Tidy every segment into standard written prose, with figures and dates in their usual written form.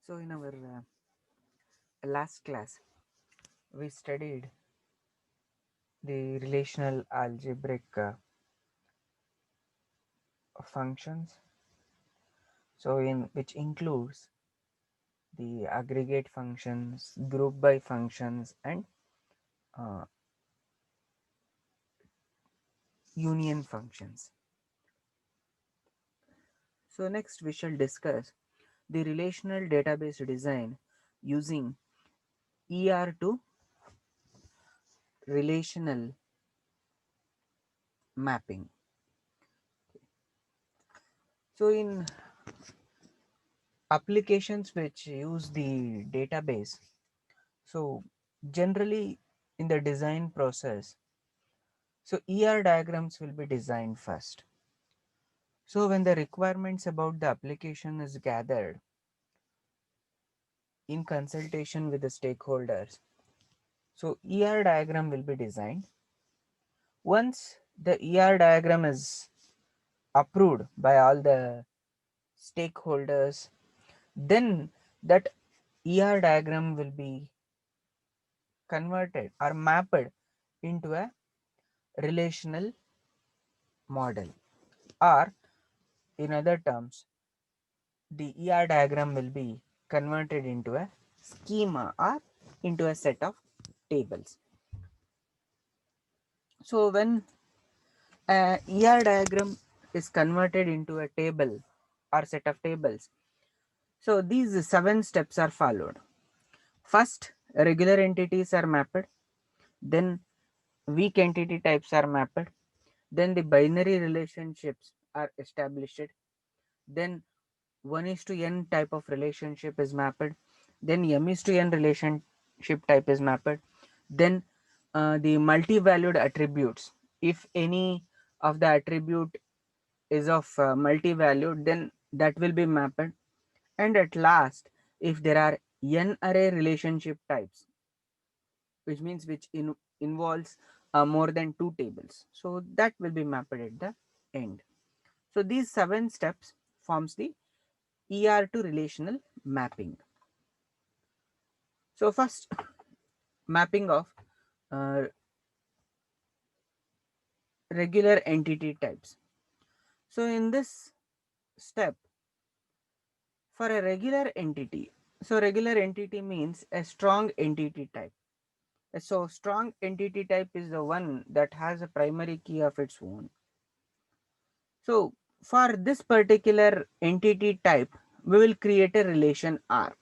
So, in our last class, we studied the relational algebraic functions. So, in which includes the aggregate functions, group by functions, and uh, union functions. So, next we shall discuss the relational database design using ER to relational mapping. So, in applications which use the database, so generally in the design process, so ER diagrams will be designed first. So when the requirements about the application is gathered in consultation with the stakeholders, so ER diagram will be designed. Once the ER diagram is approved by all the stakeholders, then that ER diagram will be converted or mapped into a relational model, or in other terms, the ER diagram will be converted into a schema or into a set of tables. So when a ER diagram is converted into a table or set of tables, so these 7 steps are followed. First, regular entities are mapped, then weak entity types are mapped, then the binary relationships are established, then 1 is to n type of relationship is mapped, then m is to n relationship type is mapped, then the multi-valued attributes, if any of the attribute is of multi-valued, then that will be mapped, and at last if there are n array relationship types, which means involves more than 2 tables, so that will be mapped at the end. So these 7 steps forms the ER to relational mapping. So first, mapping of uh, regular entity types. So in this step, for a regular entity, so regular entity means a strong entity type. So strong entity type is the one that has a primary key of its own. So for this particular entity type, we will create a relation R,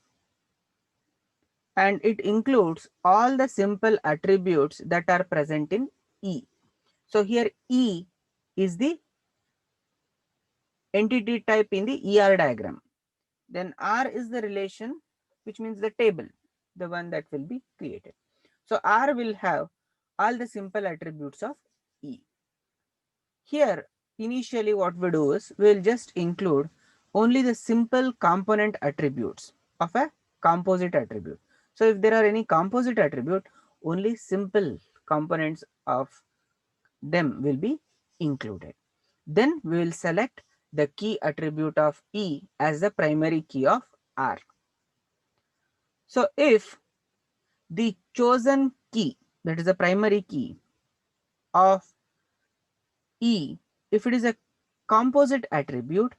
and it includes all the simple attributes that are present in E. So here E is the entity type in the ER diagram. Then R is the relation, which means the table, the one that will be created. So R will have all the simple attributes of E. Here, initially what we do is we will just include only the simple component attributes of a composite attribute. So if there are any composite attribute, only simple components of them will be included. Then we will select the key attribute of E as the primary key of R. So if the chosen key, that is the primary key of E, if it is a composite attribute,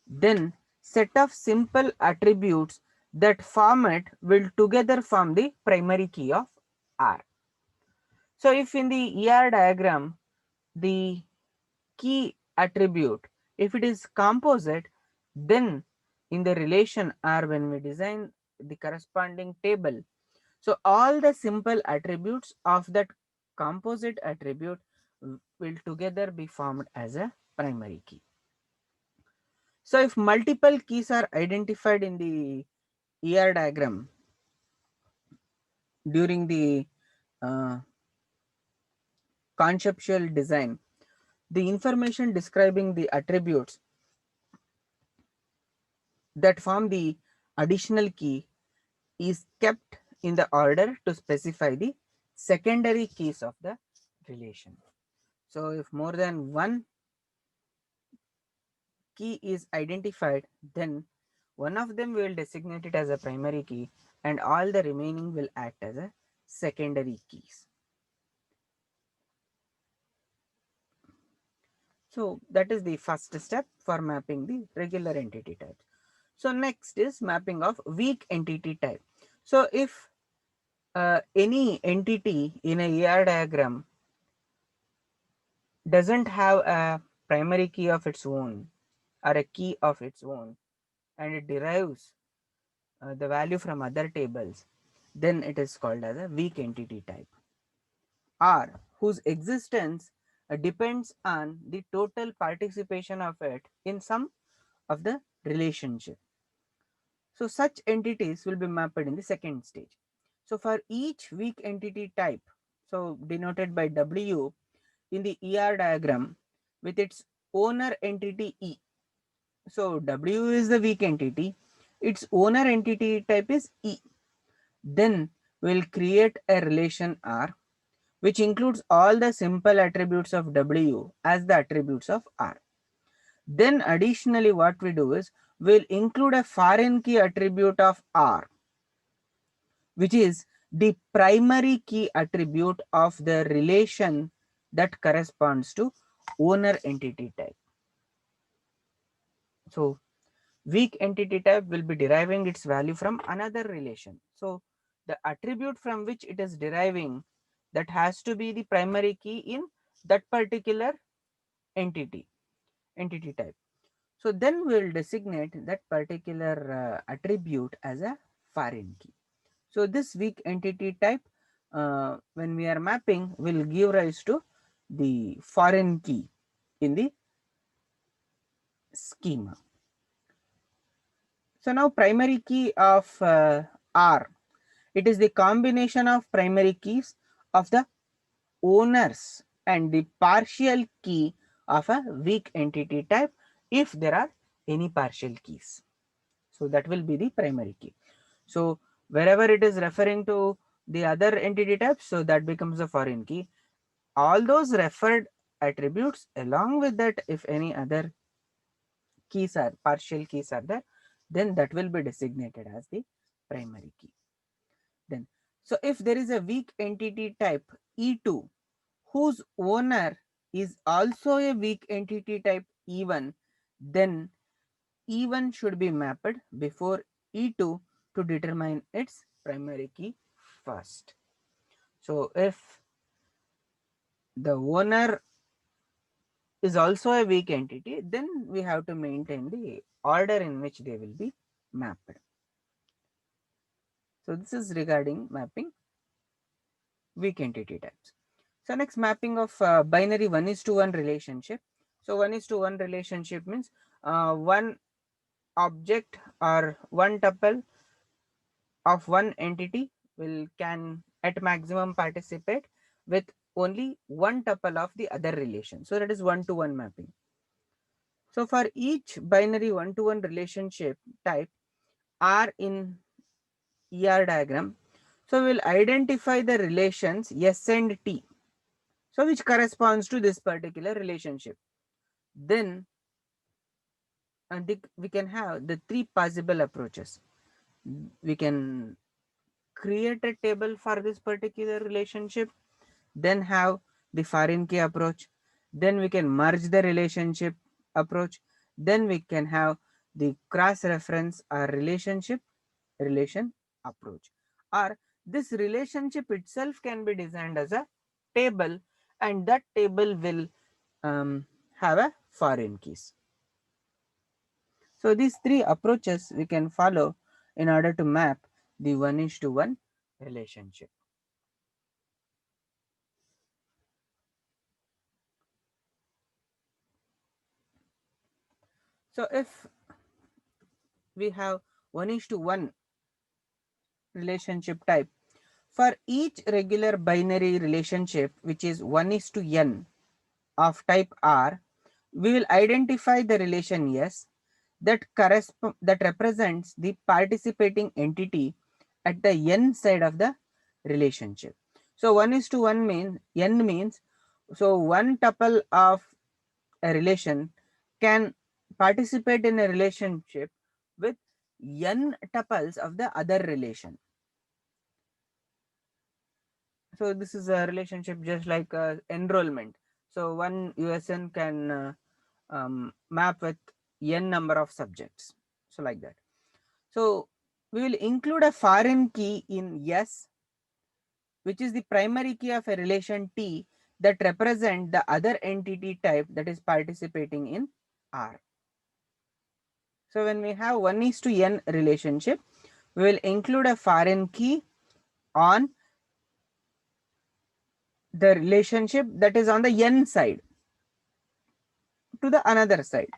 then set of simple attributes that form it will together form the primary key of R. So if in the ER diagram, the key attribute, if it is composite, then in the relation R, when we design the corresponding table, so all the simple attributes of that composite attribute will together be formed as a primary key. So if multiple keys are identified in the ER diagram during the uh, conceptual design, the information describing the attributes that form the additional key is kept in the order to specify the secondary keys of the relation. So if more than one key is identified, then One of them we will designate it as a primary key, and all the remaining will act as a secondary keys. So that is the first step for mapping the regular entity types. So next is mapping of weak entity type. So if any entity in a ER diagram doesn't have a primary key of its own or a key of its own, and it derives the value from other tables, then it is called as a weak entity type. R, whose existence depends on the total participation of it in some of the relationship. So such entities will be mapped in the second stage. So for each weak entity type, so denoted by W in the ER diagram with its owner entity E. So W is the weak entity, its owner entity type is E. Then we'll create a relation R which includes all the simple attributes of W as the attributes of R. Then additionally what we do is we'll include a foreign key attribute of R, which is the primary key attribute of the relation that corresponds to owner entity type. So weak entity type will be deriving its value from another relation. So the attribute from which it is deriving, that has to be the primary key in that particular entity type. So then we will designate that particular attribute as a foreign key. So this weak entity type, when we are mapping, will give rise to the foreign key in the schema. So now primary key of R, it is the combination of primary keys of the owners and the partial key of a weak entity type if there are any partial keys. So that will be the primary key. So wherever it is referring to the other entity types, so that becomes a foreign key. All those referred attributes, along with that, if any other keys are partial keys are there, then that will be designated as the primary key. Then, so if there is a weak entity type E2 whose owner is also a weak entity type E1, then E1 should be mapped before E2 to determine its primary key first. So if the owner is also a weak entity, then we have to maintain the order in which they will be mapped. So this is regarding mapping weak entity types. So next, mapping of binary 1:1 relationship. So 1:1 relationship means one object or one tuple of one entity will can at maximum participate with only one tuple of the other relation. So that is 1:1 mapping. So for each binary 1:1 relationship type R in ER diagram, so we'll identify the relations S and T, so which corresponds to this particular relationship. Then we can have the three possible approaches. We can create a table for this particular relationship, then have the foreign key approach, then we can merge the relationship approach, then we can have the cross reference or relation approach, or this relationship itself can be designed as a table, and that table will have a foreign keys. So these three approaches we can follow in order to map the 1:1 relationship. So if we have 1:1 relationship type, for each regular binary relationship which is 1:n of type R, we will identify the relation S that represents the participating entity at the n side of the relationship. So 1:1 means n means, so one tuple of a relation can participate in a relationship with n tuples of the other relation. So this is a relationship just like enrollment. So one USN can map with n number of subjects. So like that. So we will include a foreign key in S, which is the primary key of a relation T that represent the other entity type that is participating in R. So when we have 1:n relationship, we will include a foreign key on the relationship that is on the n side to the another side.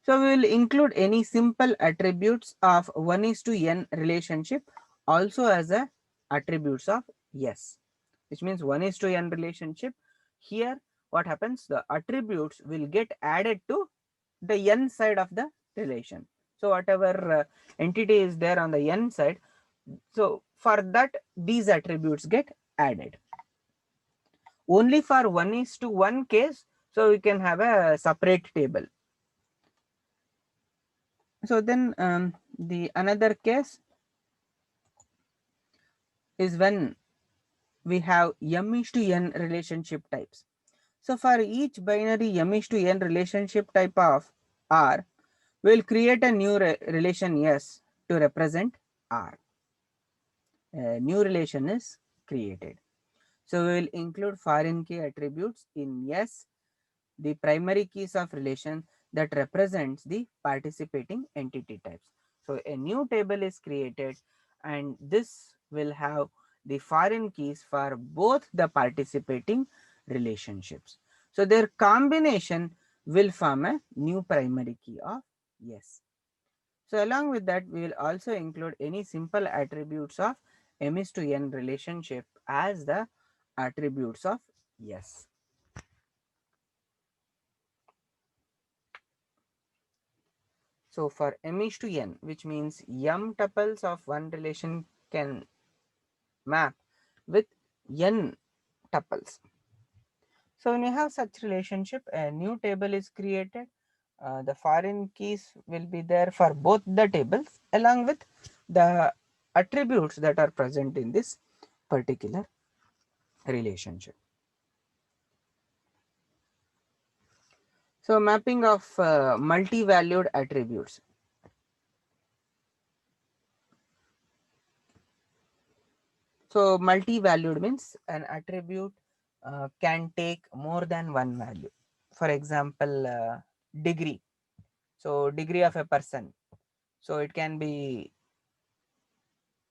So we will include any simple attributes of 1:n relationship also as a attributes of S, which means 1:n relationship. Here what happens, the attributes will get added to the n side of the relation. So whatever entity is there on the n side, so for that these attributes get added. Only for 1:1 case, so we can have a separate table. So then the another case is when we have m:n relationship types. So for each binary m:n relationship type of R, we will create a new relation S to represent R. A new relation is created. So we will include foreign key attributes in S, the primary keys of relation that represents the participating entity types. So a new table is created and this will have the foreign keys for both the participating relationships. So their combination will form a new primary key of S. So along with that, we will also include any simple attributes of m:(n) relationship as the attributes of S. So for m:(n), which means m tuples of one relation can map with n tuples. So when you have such relationship, a new table is created. The foreign keys will be there for both the tables along with the attributes that are present in this particular relationship. So mapping of multi-valued attributes. So multi-valued means an attribute can take more than one value. For example, degree. So degree of a person. So it can be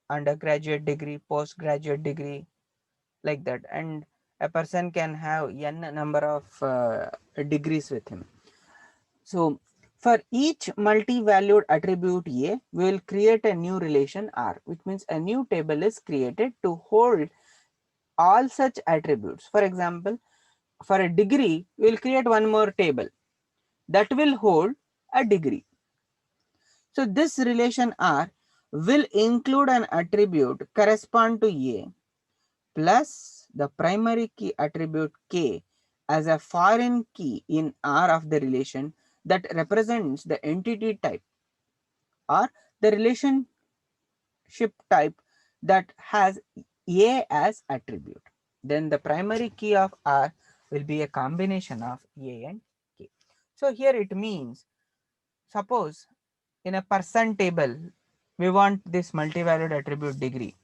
undergraduate degree, postgraduate degree, like that. And a person can have n number of degrees with him. So for each multi-valued attribute A, we will create a new relation R, which means a new table is created to hold all such attributes. For example, for a degree, we will create one more table that will hold a degree. So this relation R will include an attribute correspond to A plus the primary key attribute K as a foreign key in R of the relation that represents the entity type or the relationship type that has A as attribute. Then the primary key of R will be a combination of A and K. So here it means, suppose in a person table, we want this multi-valued attribute degree,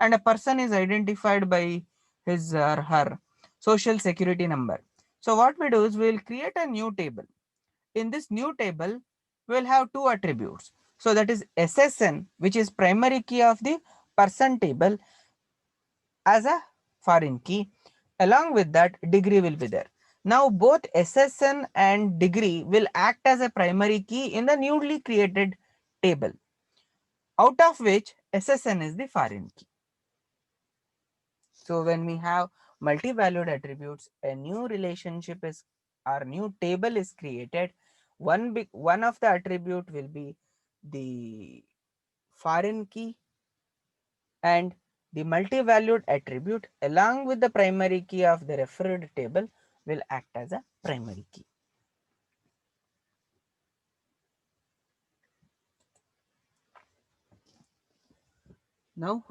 and a person is identified by his or her social security number. So what we do is we will create a new table. In this new table, we will have two attributes. So that is SSN, which is primary key of the person table, as a foreign key. Along with that, degree will be there. Now both SSN and degree will act as a primary key in the newly created table, out of which SSN is the foreign key. So when we have multi-valued attributes, a new relationship is, or new table is created. One of the attribute will be the foreign key, and the multi-valued attribute along with the primary key of the referred table will act as a primary key. Now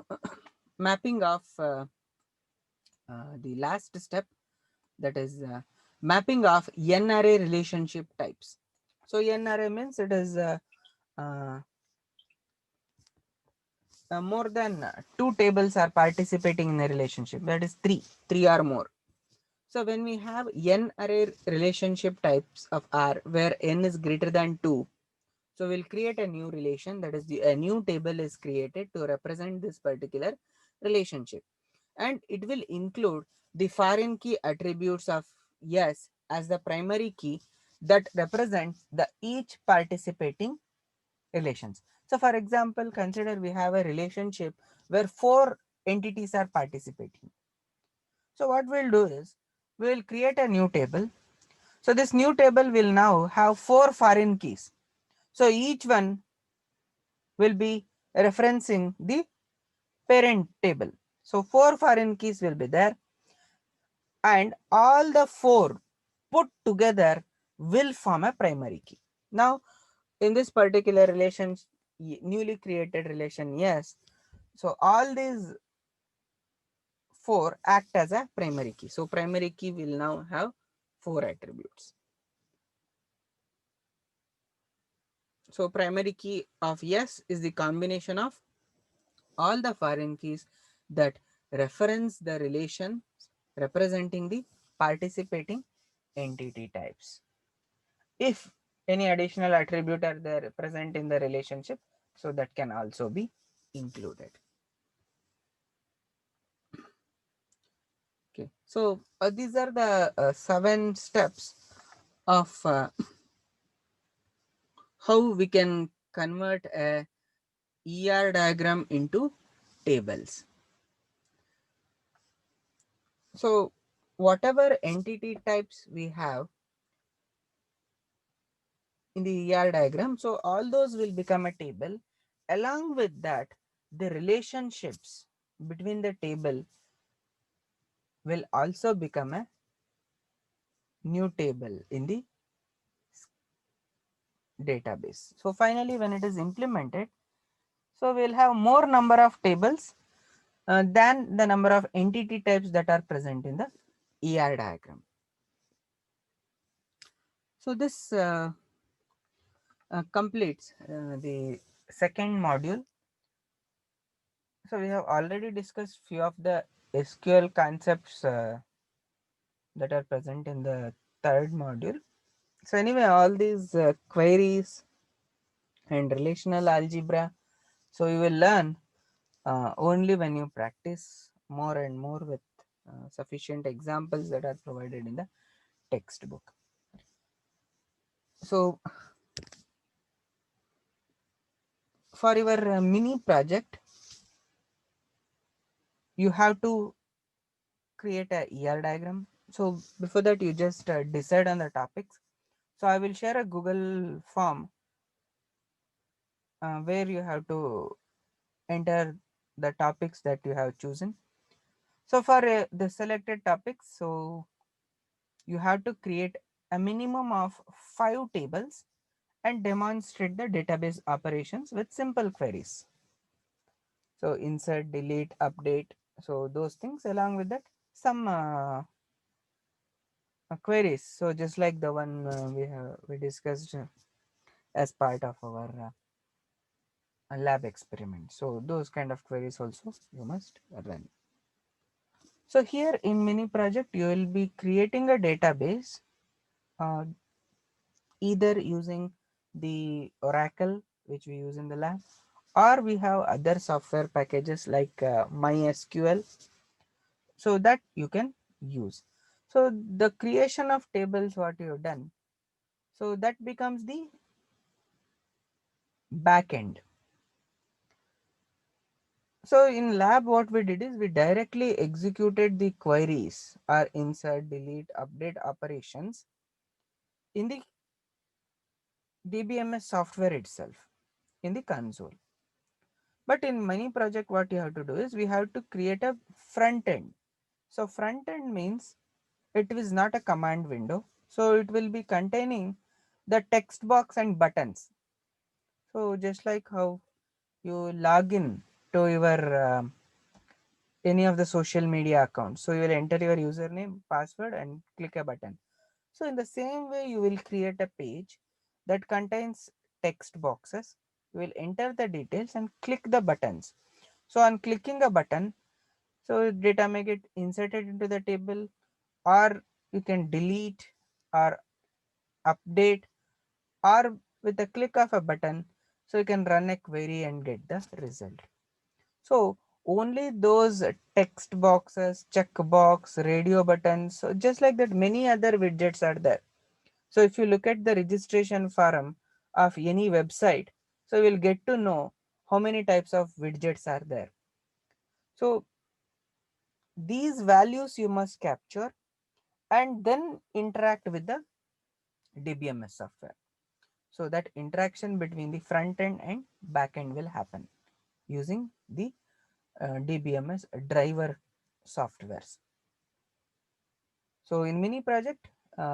mapping of the last step, that is mapping of n array relationship types. So n array means it is uh, more than two tables are participating in a relationship, that is three or more. So when we have n array relationship types of R where n is greater than 2, so we'll create a new relation, that is a new table is created to represent this particular relationship, and it will include the foreign key attributes of S as the primary key that represents the each participating relations. So for example, consider we have a relationship where four entities are participating. So what we'll do is we will create a new table. So this new table will now have four foreign keys. So each one will be referencing the parent table. So four foreign keys will be there, and all the four put together will form a primary key. Now in this particular relation, newly created relation, yes, so all these four act as a primary key. So primary key will now have four attributes. So primary key of S is the combination of all the foreign keys that reference the relation representing the participating entity types. If any additional attribute are there present in the relationship, so that can also be included. Okay, so these are the 7 steps of how we can convert a ER diagram into tables. So whatever entity types we have in the ER diagram, so all those will become a table. Along with that, the relationships between the table will also become a new table in the database. So finally, when it is implemented, so we'll have more number of tables than the number of entity types that are present in the ER diagram. So this completes the second module. So we have already discussed few of the SQL concepts that are present in the third module. So anyway, all these queries and relational algebra, so you will learn only when you practice more and more with sufficient examples that are provided in the textbook. So for your mini project, you have to create a ER diagram. So before that, you just decide on the topics. So I will share a Google form where you have to enter the topics that you have chosen. So for the selected topics, so you have to create a minimum of 5 tables and demonstrate the database operations with simple queries. So insert, delete, update, so those things. Along with that, some queries. So just like the one we discussed as part of our lab experiment. So those kind of queries also you must run. So here in mini project, you will be creating a database uh, either using the Oracle, which we use in the lab, or we have other software packages like MySQL, so that you can use. So the creation of tables, what you have done, so that becomes the backend. So in lab, what we did is we directly executed the queries or insert, delete, update operations in the DBMS software itself in the console. But in many project, what you have to do is we have to create a front end. So front end means it is not a command window. So it will be containing the text box and buttons. So just like how you log in to your any of the social media accounts. So you will enter your username, password, and click a button. So in the same way, you will create a page that contains text boxes. You will enter the details and click the buttons. So on clicking a button, so data may get inserted into the table, or you can delete or update, or with a click of a button, so you can run a query and get the result. So only those text boxes, checkbox, radio buttons, so just like that many other widgets are there. So if you look at the registration form of any website, so you will get to know how many types of widgets are there. So these values you must capture and then interact with the DBMS software. So that interaction between the front end and back end will happen using the DBMS driver softwares. So in mini project,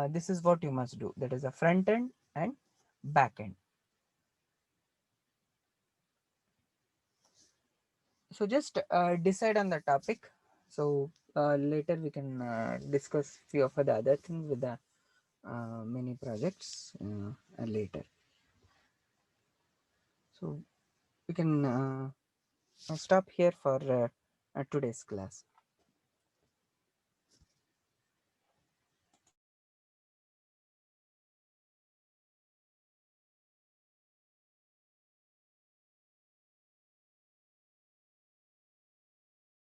this is what you must do. That is the front end and back end. So just decide on the topic. So later we can discuss few of the other things with the mini projects later. So we can stop here for today's class.